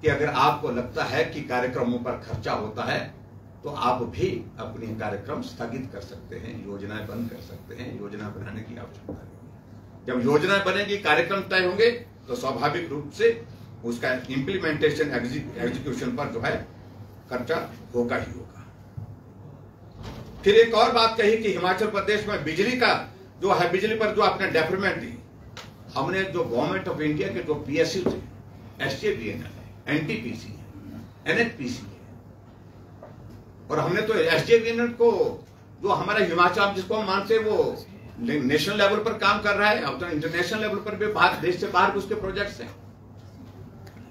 कि अगर आपको लगता है कि कार्यक्रमों पर खर्चा होता है तो आप भी अपने कार्यक्रम स्थगित कर सकते हैं, योजनाएं बंद कर सकते हैं। योजना बनाने की आवश्यकता नहीं। जब योजनाएं बनेगी, कार्यक्रम तय होंगे, तो स्वाभाविक रूप से उसका इंप्लीमेंटेशन, एग्जीक्यूशन पर जो है खर्चा होगा ही होगा। फिर एक और बात कही कि हिमाचल प्रदेश में बिजली का जो है, बिजली पर जो आपने डेफरमेंट दी, हमने जो गवर्नमेंट ऑफ इंडिया के जो पीएसयू थे, एसजेवीएनएल, एनटीपीसी है, एनएचपीसी है, और हमने तो एसजेवीएनएल को, जो हमारा हिमाचल जिसको हम मानते हैं वो नेशनल लेवल पर काम कर रहा है, अब तो इंटरनेशनल लेवल पर भी बाहर, देश से बाहर उसके प्रोजेक्ट्स हैं।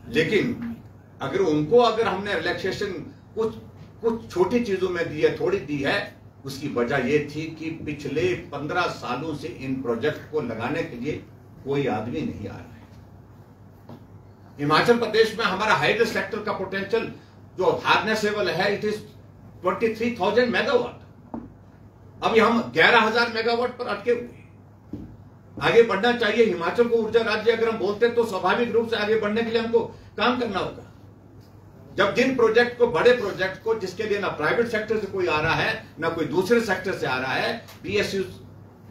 लेकिन अगर उनको हमने रिलैक्सेशन कुछ छोटी चीजों में दी है, थोड़ी दी है, उसकी वजह यह थी कि पिछले 15 सालों से इन प्रोजेक्ट को लगाने के लिए कोई आदमी नहीं आ रहा है। हिमाचल प्रदेश में हमारा हाइड्रो सेक्टर का पोटेंशियल जो हार्नेसेबल है, इट इज 23,000 मेगावाट। अभी हम 11,000 मेगावाट पर अटके हुए हैं। आगे बढ़ना चाहिए। हिमाचल को ऊर्जा राज्य अगर हम बोलते हैं तो स्वाभाविक रूप से आगे बढ़ने के लिए हमको काम करना होगा। जब जिन प्रोजेक्ट को, बड़े प्रोजेक्ट को, जिसके लिए ना प्राइवेट सेक्टर से कोई आ रहा है ना कोई दूसरे सेक्टर से आ रहा है, पीएसयू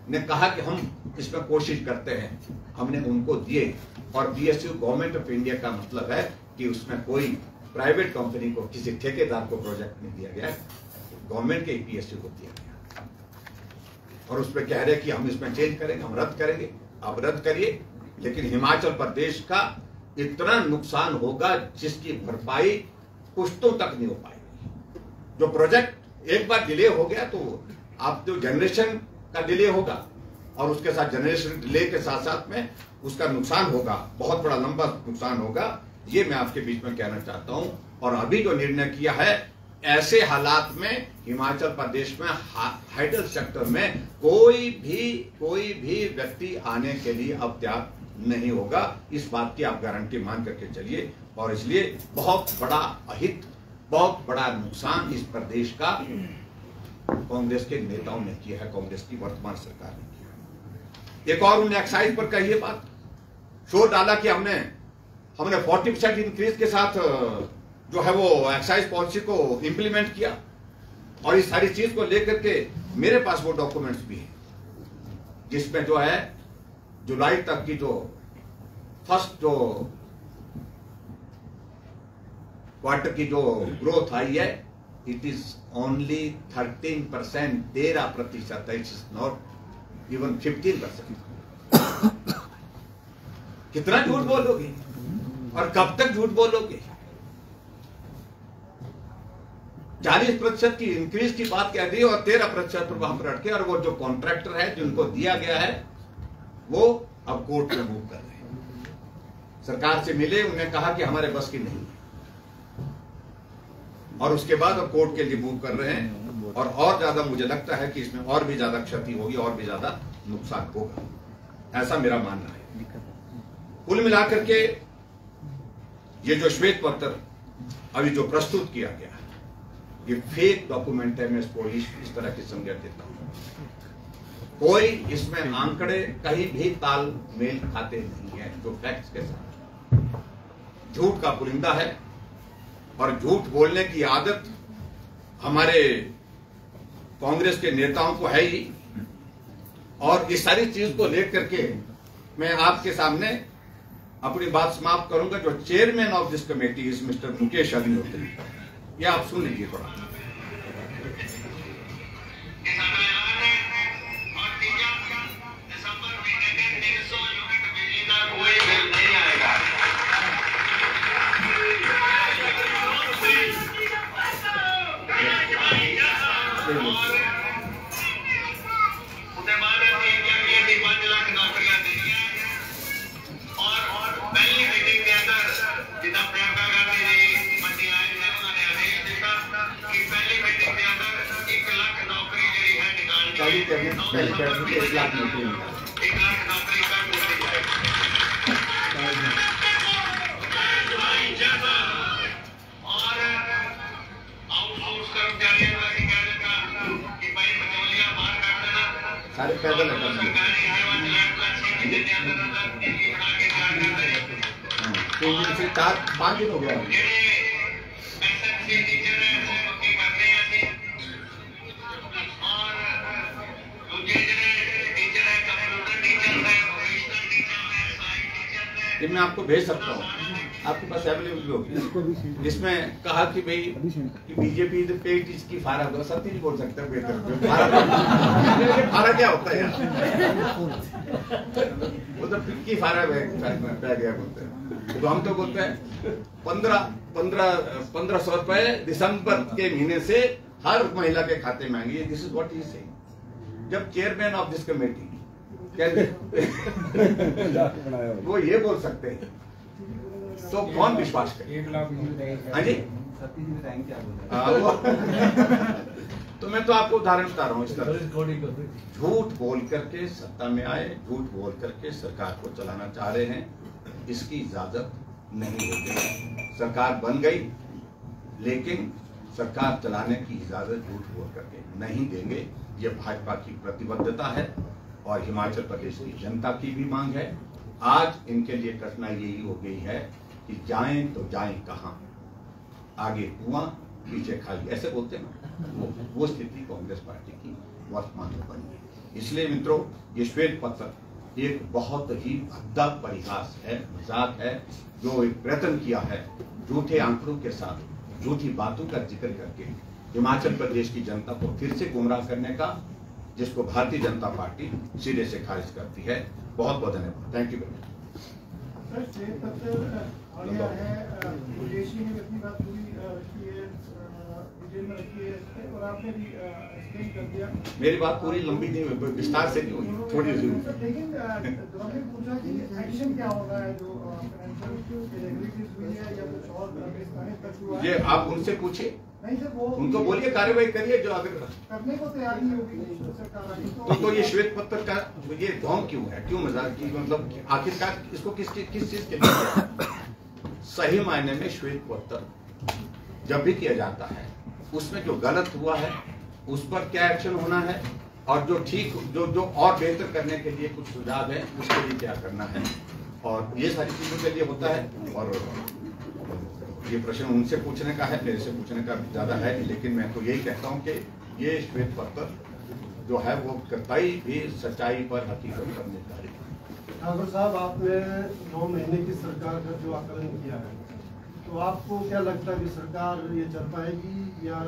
ने कहा कि हम इसमें कोशिश करते हैं, हमने उनको दिए। और पीएसयू गवर्नमेंट ऑफ इंडिया का मतलब है कि उसमें कोई प्राइवेट कंपनी को, किसी ठेकेदार को प्रोजेक्ट नहीं दिया गया, गवर्नमेंट के पीएसयू को दिया गया। और उसमें कह रहे कि हम इसमें चेंज करेंगे, हम रद्द करेंगे। आप रद्द करिए, लेकिन हिमाचल प्रदेश का इतना नुकसान होगा जिसकी भरपाई पुश्तों तक नहीं हो पाएगी। जो प्रोजेक्ट एक बार डिले हो गया तो आप जो जनरेशन का डिले होगा, और उसके साथ जनरेशन डिले के साथ साथ में उसका नुकसान होगा, बहुत बड़ा लंबा नुकसान होगा, ये मैं आपके बीच में कहना चाहता हूं। और अभी जो निर्णय किया है, ऐसे हालात में हिमाचल प्रदेश में हाइडल सेक्टर में कोई भी व्यक्ति आने के लिए अब तैयार नहीं होगा। इस बात की आप गारंटी मान करके चलिए। और इसलिए बहुत बड़ा अहित, बहुत बड़ा नुकसान इस प्रदेश का कांग्रेस के नेताओं ने किया है, कांग्रेस की वर्तमान सरकार ने किया। एक और उन्होंने एक्साइज पर कही है बात, शोर डाला कि हमने 40% इंक्रीज के साथ जो है वो एक्साइज पॉलिसी को इंप्लीमेंट किया। और इस सारी चीज को लेकर के मेरे पास वो डॉक्यूमेंट्स भी है, जिसमें जो है जुलाई तक की जो फर्स्ट जो क्वार्टर की जो ग्रोथ आई है, it is only 13%, 13%, it is not even 15%। कितना झूठ बोलोगे और कब तक झूठ बोलोगे? 40% की इंक्रीज की बात कह दी और 13% पर वहां पर अटके। और वो जो कॉन्ट्रैक्टर है जिनको दिया गया है वो अब कोर्ट में मूव कर रहे हैं। सरकार से मिले, उन्हें कहा कि हमारे बस की नहीं है, और उसके बाद अब कोर्ट के लिए मूव कर रहे हैं। और ज्यादा मुझे लगता है कि इसमें और भी ज्यादा क्षति होगी, और भी ज्यादा नुकसान होगा, ऐसा मेरा मानना है। कुल मिलाकर के ये जो श्वेत पत्र अभी जो प्रस्तुत किया गया है, ये फेक डॉक्यूमेंट है। मैं इसको इस तरह की संज्ञा देता हूं। कोई इसमें आंकड़े कहीं भी तालमेल खाते नहीं है जो फैक्ट्स के साथ। झूठ का पुलिंदा है और झूठ बोलने की आदत हमारे कांग्रेस के नेताओं को है ही। और इस सारी चीज को लेकर के मैं आपके सामने अपनी बात समाप्त करूंगा। जो chairman of this committee is mister Mukesh Agnihotri, ये आप सुन लीजिए थोड़ा। सारे पैदल है 5 दिन हो गया। ये मैं आपको भेज सकता हूँ, आपके पास अवेलेबल होगी। इसमें कहा कि भाई बीजेपी पेट इसकी फारा होगा, सत्य नहीं बोल सकता बेहतर फारा क्या होता है यार, वो तो पिक्की फारा पै गया बोलते हैं। तो हम तो बोलते हैं 1500 रुपए दिसंबर के महीने से हर महिला के खाते में आएंगे। This is what he saying. जब चेयरमैन ऑफ दिस कमेटी वो ये बोल सकते हैं तो कौन विश्वास करे? हाँ जी, तो मैं तो आपको उदाहरण बता रहा हूँ। इस तरह झूठ बोल करके सत्ता में आए, झूठ बोल करके सरकार को चलाना चाह रहे हैं, इसकी इजाजत नहीं होगी। सरकार बन गई लेकिन सरकार चलाने की इजाजत झूठ बोल करके नहीं देंगे। ये भाजपा की प्रतिबद्धता है और हिमाचल प्रदेश की जनता की भी मांग है। आज इनके लिए कठिनाई यही हो गई है कि जाएं तो जाएं कहां, आगे कुआं पीछे खाली, ऐसे बोलते हैं ना, वो स्थिति कांग्रेस पार्टी की वर्तमान में बनी है। इसलिए मित्रों, ये श्वेत पत्र एक बहुत ही भद्दा परिहास है, मजाक है, जो एक प्रयत्न किया है झूठे आंकड़ों के साथ, झूठी बातों का जिक्र करके हिमाचल प्रदेश की जनता को फिर से गुमराह करने का, जिसको भारतीय जनता पार्टी सिरे से खारिज करती है। बहुत बहुत धन्यवाद। Thank you very much. में रखी है और आपने भी एक्सप्लेन कर दिया। मेरी बात पूरी लंबी नहीं हुई, विस्तार से नहीं हुई, थोड़ी सी हुई। लेकिन आपने पूछा कि एक्शन क्या होगा है जो फाइनेंशियल इरेगुलरिटीज हुई है या कुछ और तक हुआ है, ये आप उनसे पूछिए, नहीं सर, वो उनको बोलिए कार्रवाई करिए। जो अगर करने को तैयार नहीं होगी सरकार तो ये श्वेत पत्र का ये ढोंग क्यों है, क्यों मजाक की, मतलब आखिरकार इसको किस चीज के लिए किया है? सही मायने में श्वेत पत्र जब भी किया जाता है उसमें जो गलत हुआ है उस पर क्या एक्शन होना है, और जो ठीक जो और बेहतर करने के लिए कुछ सुझाव है उसके लिए क्या करना है, और ये सारी चीजों के लिए होता है। और ये प्रश्न उनसे पूछने का है, मेरे से पूछने का ज्यादा है, लेकिन मैं तो यही कहता हूँ कि ये श्वेत पत्र जो है वो कतई भी सच्चाई पर हकीकत पर निर्धारित है। ठाकुर साहब, आपने 9 महीने की सरकार का जो आकलन किया है, तो आपको क्या लगता है कि सरकार ये चल पाएगी या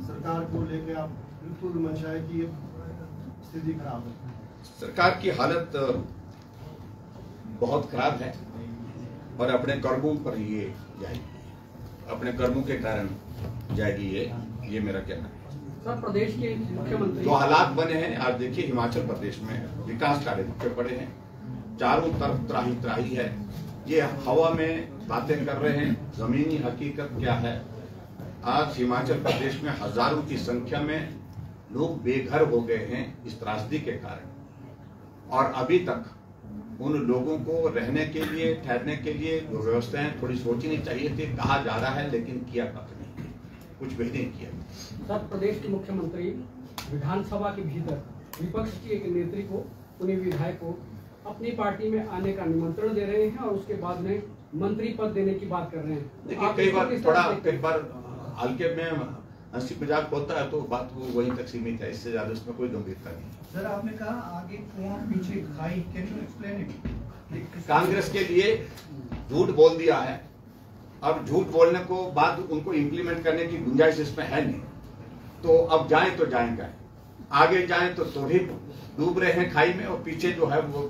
सरकार को लेकर आप बिल्कुल मंशाए की स्थिति खराब है? सरकार की हालत बहुत खराब है और अपने कर्मों पर ये जाएगी, अपने कर्मों के कारण जाएगी, ये मेरा कहना है। सर, प्रदेश के मुख्यमंत्री जो हालात बने हैं आज देखिए, हिमाचल प्रदेश में विकास कार्य रुके पड़े हैं, चारों तरफ त्राही त्राही है, ये हवा में बातें कर रहे हैं, जमीनी हकीकत क्या है? आज हिमाचल प्रदेश में हजारों की संख्या में लोग बेघर हो गए हैं इस त्रासदी के कारण, और अभी तक उन लोगों को रहने के लिए, ठहरने के लिए जो व्यवस्थाएं थोड़ी सोचनी चाहिए थी, कहा जा रहा है लेकिन किया कब नहीं, कुछ भी नहीं किया। सर, प्रदेश के मुख्यमंत्री विधानसभा के भीतर विपक्ष की एक नेत्री को, उन्हीं विधायक को अपनी पार्टी में आने का निमंत्रण दे रहे हैं और उसके बाद में मंत्री पद देने की बात कर रहे हैं। देखिए, कई बार हल्के में हंसी मजाक होता है तो बात वो वहीं तक सीमित है, इससे ज्यादा उसमें कोई गंभीरता नहीं। सर, आपने कहा आगे कुआं पीछे खाई, can you explain it? Congress के लिए झूठ बोल दिया है, अब झूठ बोलने को बाद उनको इम्प्लीमेंट करने की गुंजाइश इसमें है नहीं, तो अब जाएं तो जाएंगे, आगे जाएं तो थोड़ी डूब रहे हैं खाई में, और पीछे जो है वो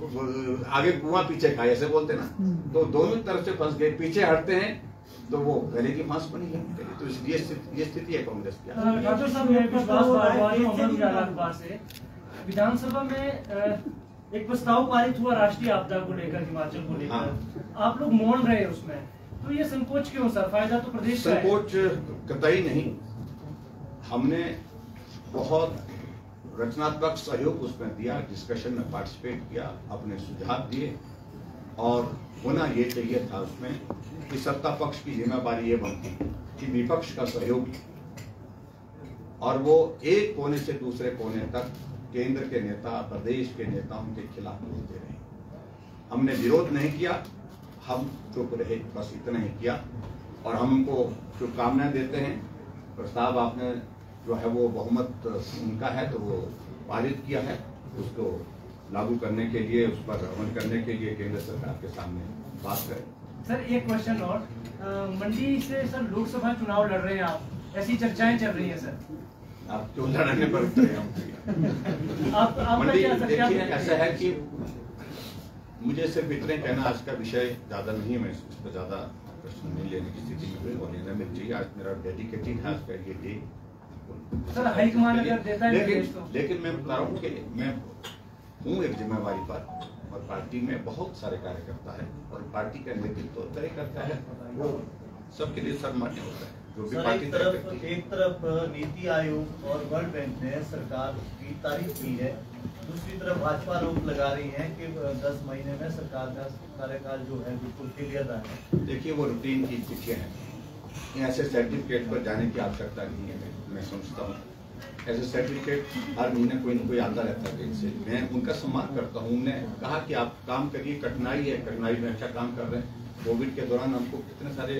आगे कुआं पीछे खाई ऐसे बोलते ना, तो दोनों तरफ से फंस गए, पीछे हटते हैं तो वो गले की फांस बनी है उनके लिए। तो इसलिए ये स्थिति है कांग्रेस की। डॉक्टर साहब, मेरे विश्वास बार से विधानसभा में एक प्रस्ताव पारित हुआ राष्ट्रीय आपदा को लेकर, हिमाचल को लेकर। हाँ। आप लोग मौन रहे उसमें, तो ये संकोच क्यों सर? फायदा तो प्रदेश का है। संकोच कतई नहीं, हमने बहुत रचनात्मक सहयोग उसमें दिया, डिस्कशन में पार्टिसिपेट किया, अपने सुझाव दिए, और होना ये चाहिए था उसमें कि सत्ता पक्ष की जिम्मेदारी ये बनती कि विपक्ष का सहयोग, और वो एक कोने से दूसरे कोने तक केंद्र के नेता, प्रदेश के नेताओं के खिलाफ बोलते रहे। हमने विरोध नहीं किया, हम चुप रहे, बस इतना ही किया, और हम उनको शुभकामनाएं देते हैं। प्रस्ताव आपने जो है वो बहुमत उनका है तो वो पारित किया है, उसको लागू करने के लिए, उस पर अमल करने के लिए केंद्र सरकार के सामने बात करें। सर, एक क्वेश्चन और, मंडी से सर लोकसभा चुनाव लड़ रहे हैं आप, ऐसी चर्चाएं चल रही हैं सर। आप क्यों लड़ने पर उतरे हैं? मंडी देखिए, ऐसा है कि मुझे सिर्फ इतने कहना, आज का विषय ज्यादा नहीं, मैं इस पर ज्यादा प्रश्न नहीं लेने की स्थिति में हुई, और लेना भी चाहिए। आज मेरा डेडिकेटेड है आज का ये डे। सर, हाईकमान अगर देता है लेकिन मैं बता रहा हूँ कि मैं हूँ एक जिम्मेवारी पर, और पार्टी में बहुत सारे कार्यकर्ता है, और पार्टी का नेतृत्व तय करता है, वो सबके लिए सम्मान्य होता है जो भी पार्टी तय करती है। एक तरफ नीति आयोग और वर्ल्ड बैंक ने सरकार की तारीफ की है, दूसरी तरफ भाजपा आरोप लगा रही है कि 10 महीने में सरकार का कार्यकाल जो है बिल्कुल क्लियर है। देखिए, वो रूटीन की चिट्ठियां हैं, ऐसे सर्टिफिकेट पर जाने की आवश्यकता नहीं है। मैं समझता हूँ ऐसे सर्टिफिकेट हर महीने कोई न कोई आता रहता है इनसे, मैं उनका सम्मान करता हूँ। उन्होंने कहा कि आप काम करिए, कठिनाई है, कठिनाई में अच्छा काम कर रहे हैं। कोविड के दौरान हमको कितने सारे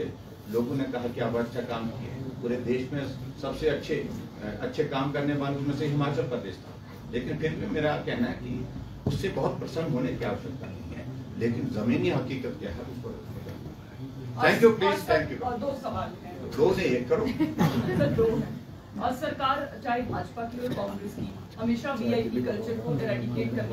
लोगों ने कहा कि आप अच्छा काम किए, पूरे देश में सबसे अच्छे काम करने वालों में से हिमाचल प्रदेश था, लेकिन फिर भी मेरा कहना है कि उससे बहुत प्रसन्न होने की आवश्यकता नहीं है, लेकिन जमीनी हकीकत क्या है उसको। Thank you, please, thank you. और 2 सवाल हैं। 2 से 1 करो। दो हैं। और सरकार चाहे भाजपा की और कांग्रेस की हमेशा वीआईपी कल्चर को इरेडिकेट करने